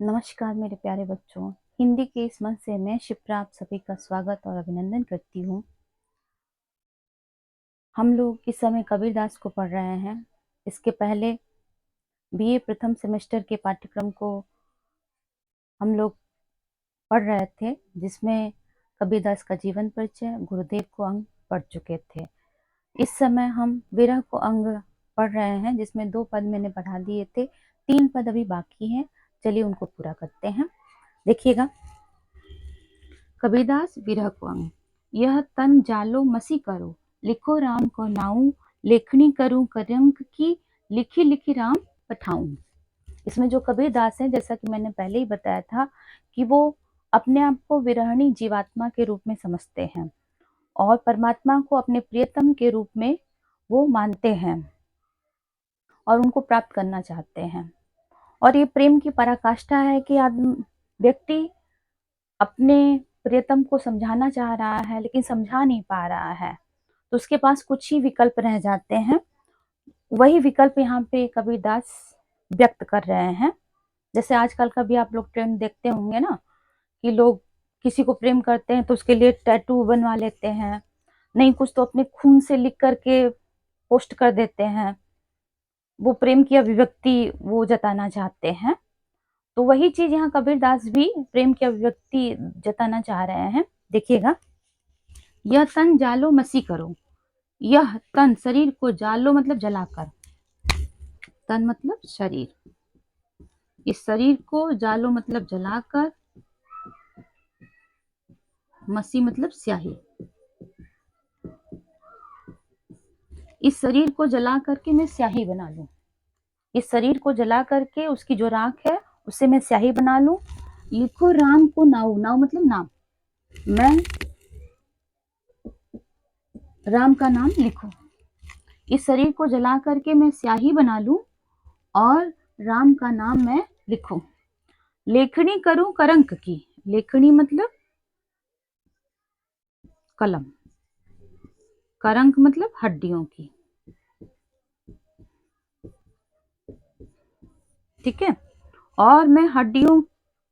नमस्कार मेरे प्यारे बच्चों। हिंदी के इस मंच से मैं शिप्रा आप सभी का स्वागत और अभिनंदन करती हूँ। हम लोग इस समय कबीरदास को पढ़ रहे हैं। इसके पहले बीए प्रथम सेमेस्टर के पाठ्यक्रम को हम लोग पढ़ रहे थे, जिसमें कबीरदास का जीवन परिचय, गुरुदेव को अंग पढ़ चुके थे। इस समय हम विरह को अंग पढ़ रहे हैं, जिसमें 2 पद मैंने पढ़ा दिए थे, 3 पद अभी बाकी हैं। चलिए उनको पूरा करते हैं। देखिएगा, कबीरदास विरह को अंग। यह तन जालो मसी करो, लिखो राम को नाऊ, लेखनी करूं करंक की, लिखी लिखी राम पठाऊं। इसमें जो कबीरदास है, जैसा कि मैंने पहले ही बताया था कि वो अपने आप को विरहणी जीवात्मा के रूप में समझते हैं और परमात्मा को अपने प्रियतम के रूप में वो मानते हैं और उनको प्राप्त करना चाहते हैं। और ये प्रेम की पराकाष्ठा है कि व्यक्ति अपने प्रियतम को समझाना चाह रहा है लेकिन समझा नहीं पा रहा है, तो उसके पास कुछ ही विकल्प रह जाते हैं। वही विकल्प यहाँ पे कबीरदास व्यक्त कर रहे हैं। जैसे आजकल का भी आप लोग ट्रेंड देखते होंगे ना, कि लोग किसी को प्रेम करते हैं तो उसके लिए टैटू बनवा लेते हैं, नहीं कुछ तो अपने खून से लिख करके पोस्ट कर देते हैं। वो प्रेम की अभिव्यक्ति वो जताना चाहते हैं। तो वही चीज यहाँ कबीरदास भी प्रेम की अभिव्यक्ति जताना चाह रहे हैं। देखिएगा, यह तन जालो मसी करो। यह तन, शरीर को, जालो मतलब जलाकर, तन मतलब शरीर, इस शरीर को, जालो मतलब जलाकर, मसी मतलब स्याही। इस शरीर को जला करके मैं स्याही बना लूं। इस शरीर को जला करके उसकी जो राख है उससे मैं स्याही बना लूं। लिखो राम को नाऊ, नाऊ मतलब नाम, मैं राम का नाम लिखूं। इस शरीर को जला करके मैं स्याही बना लूं और राम का नाम मैं लिखूं। लेखनी करूं करंक की। लेखनी मतलब कलम, करंक मतलब हड्डियों की। ठीक है, और मैं हड्डियों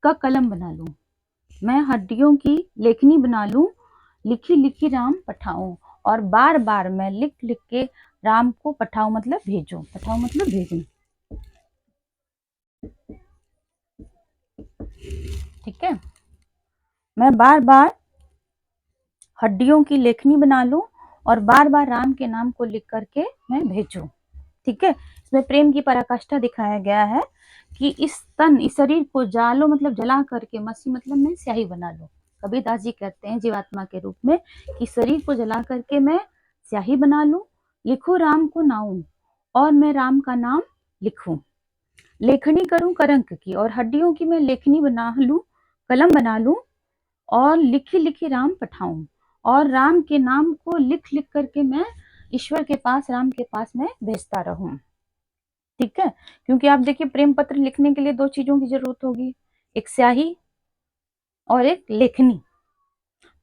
का कलम बना लूं, मैं हड्डियों की लेखनी बना लूं। लिखी लिखी राम पठाऊं, और बार बार मैं लिख लिख के राम को पठाऊं मतलब भेजूं। पठाऊं मतलब भेजूं। ठीक है, मैं बार बार हड्डियों की लेखनी बना लूं और बार बार राम के नाम को लिख करके मैं भेजूं। ठीक है, इसमें प्रेम की पराकाष्ठा दिखाया गया है कि इस तन, इस शरीर को जालो मतलब जला करके, मसी मतलब मैं स्याही बना लूं। कबीरदास जी कहते हैं जीवात्मा के रूप में कि शरीर को जला करके मैं स्याही बना लूं। लिखो राम को नाऊ, और मैं राम का नाम लिखूं। लेखनी करूं करंक की, और हड्डियों की मैं लेखनी बना लूं, कलम बना लूं, और लिखी लिखी राम पठाऊं, और राम के नाम को लिख लिख करके मैं ईश्वर के पास, राम के पास मैं भेजता रहूं। ठीक है, क्योंकि आप देखिए, प्रेम पत्र लिखने के लिए 2 चीजों की जरूरत होगी, एक स्याही और एक लेखनी।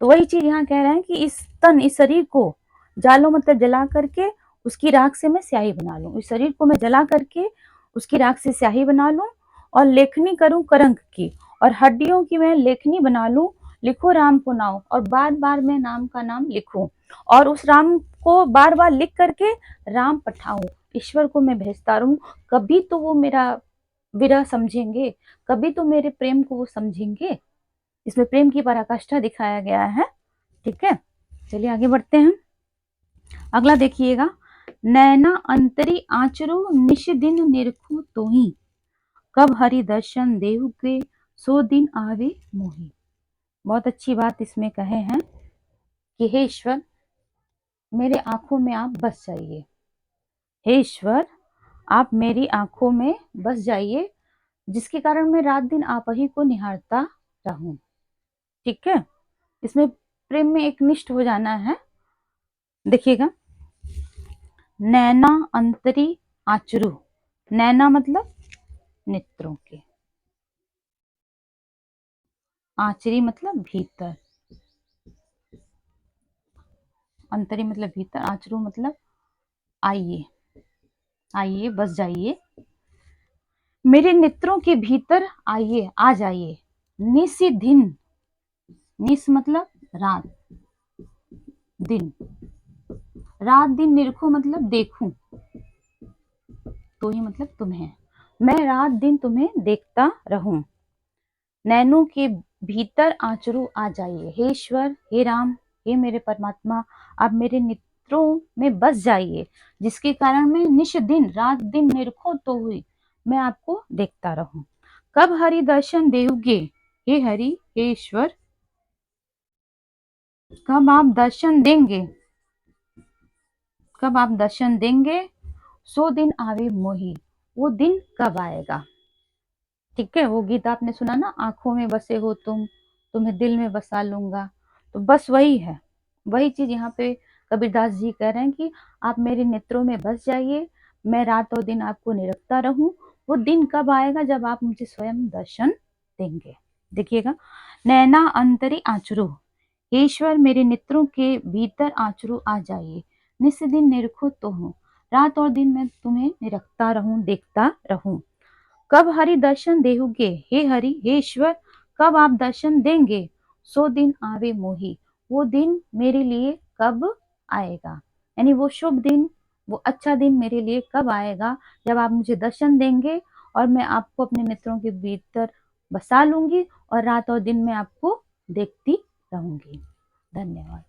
तो वही चीज यहाँ कह रहे हैं कि इस तन, इस शरीर को जालो मतलब जला करके उसकी राख से मैं स्याही बना लूं। इस शरीर को मैं जला करके उसकी राख से स्याही बना लूं, और लेखनी करूं करंक की, और हड्डियों की मैं लेखनी बना लूं। लिखो राम को नाम, और बार बार मैं नाम का नाम लिखूं, और उस राम को बार बार लिख करके राम पठाऊं, ईश्वर को मैं भेजता रहूं। कभी तो वो मेरा विरह समझेंगे, कभी तो मेरे प्रेम को वो समझेंगे। इसमें प्रेम की पराकाष्ठा दिखाया गया है। ठीक है, चलिए आगे बढ़ते हैं। अगला देखिएगा, नैना अंतरी आचरो, निश दिन निरखो तोही, कब हरि दर्शन देहु के, सो दिन आवे मोही। बहुत अच्छी बात इसमें कहे हैं कि हे ईश्वर, मेरे आंखों में आप बस जाइए। हे ईश्वर, आप मेरी आंखों में बस जाइए, जिसके कारण मैं रात दिन आप ही को निहारता रहूं। ठीक है, इसमें प्रेम में एक निष्ठ हो जाना है। देखिएगा, नैना अंतरी आचरू, नैना मतलब नेत्रों के, आचरी मतलब भीतर, अंतरी मतलब भीतर, आचरू मतलब आइए, आइए बस जाइए मेरे नेत्रों के भीतर आइए, आ जाइए। निशिदिन, निश मतलब रात, दिन, रात दिन निरखो मतलब देखूं, तो ही मतलब तुम्हें, मैं रात दिन तुम्हें देखता रहूं। नैनों के भीतर आंचरू आ जाइए। हे ईश्वर, हे राम, हे मेरे परमात्मा, आप मेरे नेत्रों में बस जाइए, जिसके कारण मैं निश दिन रात दिन निरखो तो हुई मैं आपको देखता रहूं। कब हरि दर्शन देओगे, हे हरि, हे ईश्वर, कब आप दर्शन देंगे, कब आप दर्शन देंगे, सो दिन आवे मोही, वो दिन कब आएगा। ठीक है, वो गीत आपने सुना ना, आंखों में बसे हो तुम, तुम्हें दिल में बसा लूंगा। तो बस वही है, वही चीज यहाँ पे कबीरदास जी कह रहे हैं कि आप मेरे नेत्रों में बस जाइए, मैं रात और दिन आपको निरखता रहूं। वो दिन कब आएगा जब आप मुझे स्वयं दर्शन देंगे। देखिएगा, नैना अंतरी आंचरू, ईश्वर मेरे नेत्रों के भीतर आंचरू आ जाइए, निस दिन निरखो तो हूँ, रात और दिन मैं तुम्हें निरखता रहूं, देखता रहूं। कब हरि दर्शन देहुगे, हे हरि, हे ईश्वर, कब आप दर्शन देंगे, सो दिन आवे मोही, वो दिन मेरे लिए कब आएगा। यानी वो शुभ दिन, वो अच्छा दिन मेरे लिए कब आएगा, जब आप मुझे दर्शन देंगे और मैं आपको अपने नेत्रों के भीतर बसा लूंगी और रात और दिन में आपको देखती रहूंगी। धन्यवाद।